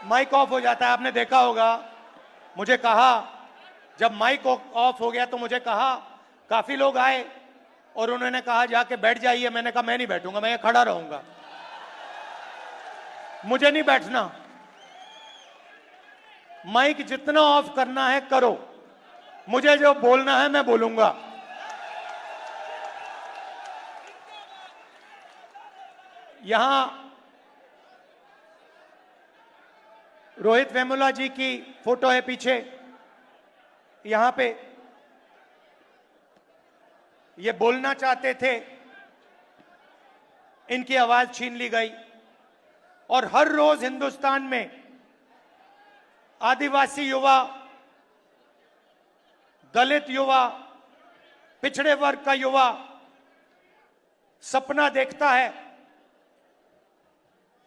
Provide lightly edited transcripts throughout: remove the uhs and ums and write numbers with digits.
Mic off हो जाता है, आपने देखा होगा। मुझे कहा, जब माइक ऑफ हो गया तो मुझे कहा, काफी लोग आए और उन्होंने कहा जाके बैठ जाइए। मैंने कहा मैं नहीं बैठूंगा, मैं खड़ा रहूंगा, मुझे नहीं बैठना। माइक जितना ऑफ करना है करो, मुझे जो बोलना है मैं बोलूंगा। यहां रोहित वेमुला जी की फोटो है पीछे, यहां पे ये बोलना चाहते थे, इनकी आवाज छीन ली गई। और हर रोज हिंदुस्तान में आदिवासी युवा, दलित युवा, पिछड़े वर्ग का युवा सपना देखता है,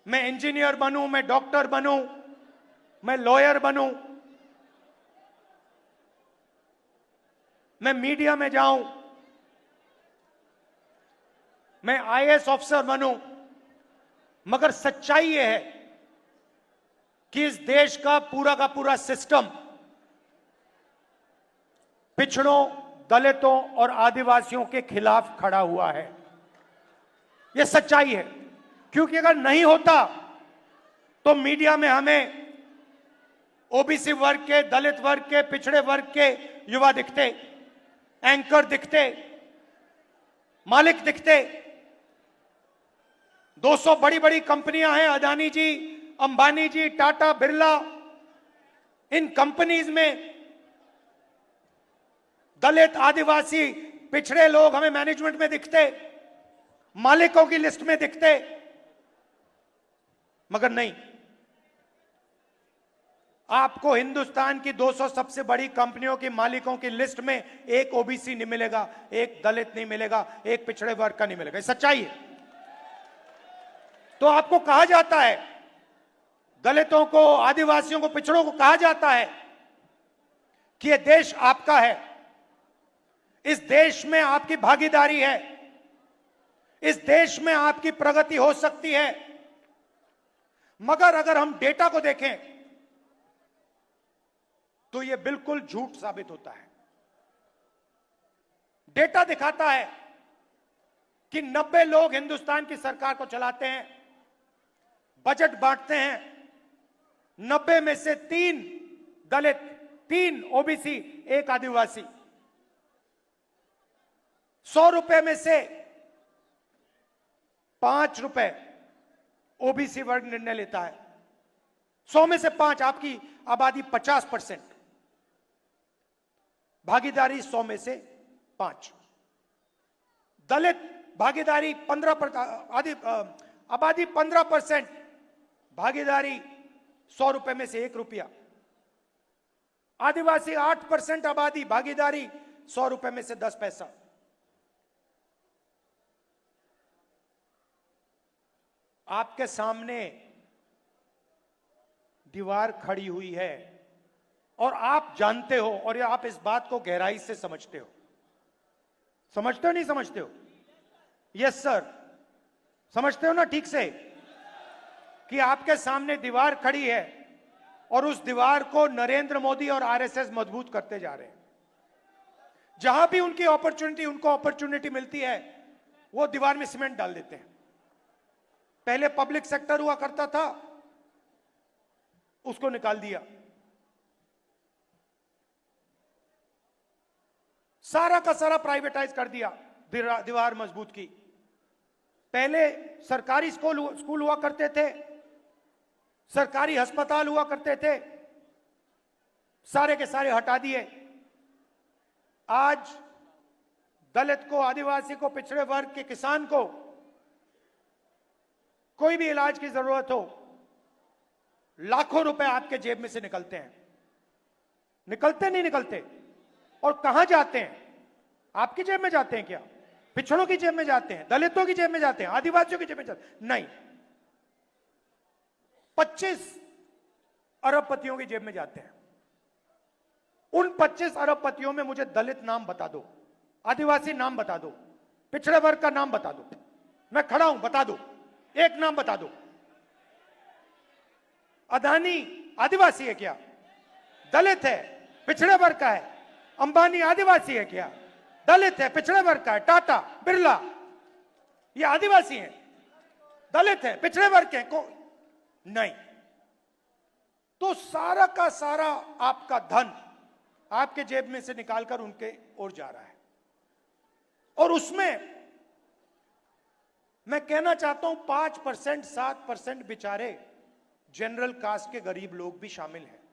मैं इंजीनियर बनूं, मैं डॉक्टर बनूं, मैं लॉयर बनूं, मैं मीडिया में जाऊं, मैं आईएएस ऑफिसर बनूं। मगर सच्चाई यह है कि इस देश का पूरा सिस्टम पिछड़ों, दलितों और आदिवासियों के खिलाफ खड़ा हुआ है। यह सच्चाई है, क्योंकि अगर नहीं होता तो मीडिया में हमें ओबीसी वर्ग के, दलित वर्ग के, पिछड़े वर्ग के युवा दिखते, एंकर दिखते, मालिक दिखते। 200 बड़ी बड़ी कंपनियां हैं, अदानी जी, अंबानी जी, टाटा, बिरला। इन कंपनीज में दलित, आदिवासी, पिछड़े लोग हमें मैनेजमेंट में दिखते, मालिकों की लिस्ट में दिखते। मगर नहीं, आपको हिंदुस्तान की 200 सबसे बड़ी कंपनियों की मालिकों की लिस्ट में एक ओबीसी नहीं मिलेगा, एक दलित नहीं मिलेगा, एक पिछड़े वर्ग का नहीं मिलेगा। सच्चाई है। तो आपको कहा जाता है, दलितों को, आदिवासियों को, पिछड़ों को कहा जाता है कि यह देश आपका है, इस देश में आपकी भागीदारी है, इस देश में आपकी प्रगति हो सकती है। मगर अगर हम डेटा को देखें तो यह बिल्कुल झूठ साबित होता है। डेटा दिखाता है कि 90 लोग हिंदुस्तान की सरकार को चलाते हैं, बजट बांटते हैं। 90 में से 3 दलित, 3 ओबीसी, 1 आदिवासी। 100 रुपए में से 5 रुपए ओबीसी वर्ग निर्णय लेता है। 100 में से 5, आपकी आबादी 50%, भागीदारी 100 में से 5। दलित भागीदारी 15%, आबादी 15%, भागीदारी 100 रुपए में से 1 रुपया। आदिवासी 8% आबादी, भागीदारी 100 रुपए में से 10 पैसा। आपके सामने दीवार खड़ी हुई है और आप जानते हो, और आप इस बात को गहराई से समझते हो। समझते हो नहीं समझते हो? यस सर, समझते हो ना ठीक से कि आपके सामने दीवार खड़ी है और उस दीवार को नरेंद्र मोदी और आरएसएस मजबूत करते जा रहे हैं। जहां भी उनको अपॉर्चुनिटी मिलती है, वो दीवार में सीमेंट डाल देते हैं। पहले पब्लिक सेक्टर हुआ करता था, उसको निकाल दिया। सारा का सारा प्राइवेटाइज कर दिया, दीवार मजबूत की। पहले सरकारी स्कूल हुआ करते थे, सरकारी अस्पताल हुआ करते थे, सारे के सारे हटा दिए। आज दलित को, आदिवासी को, पिछड़े वर्ग के किसान को कोई भी इलाज की जरूरत हो, लाखों रुपए आपके जेब में से निकलते हैं। निकलते नहीं निकलते? और कहां जाते हैं? आपकी जेब में जाते हैं क्या? पिछड़ों की जेब में जाते हैं? दलितों की जेब में जाते हैं? आदिवासियों की जेब में जाते हैं? नहीं, 25 अरबपतियों की जेब में जाते हैं। उन 25 अरबपतियों में मुझे दलित नाम बता दो, आदिवासी नाम बता दो, पिछड़े वर्ग का नाम बता दो। मैं खड़ा हूं, बता दो, एक नाम बता दो। अदानी आदिवासी है क्या? दलित है, पिछड़े वर्ग का है। अंबानी आदिवासी है क्या? दलित है, पिछड़े वर्ग का है। टाटा, बिरला, ये आदिवासी हैं, दलित है, पिछड़े वर्ग के को नहीं। तो सारा का सारा आपका धन आपके जेब में से निकालकर उनके ओर जा रहा है। और उसमें मैं कहना चाहता हूं 5%, 7% बेचारे जनरल कास्ट के गरीब लोग भी शामिल हैं।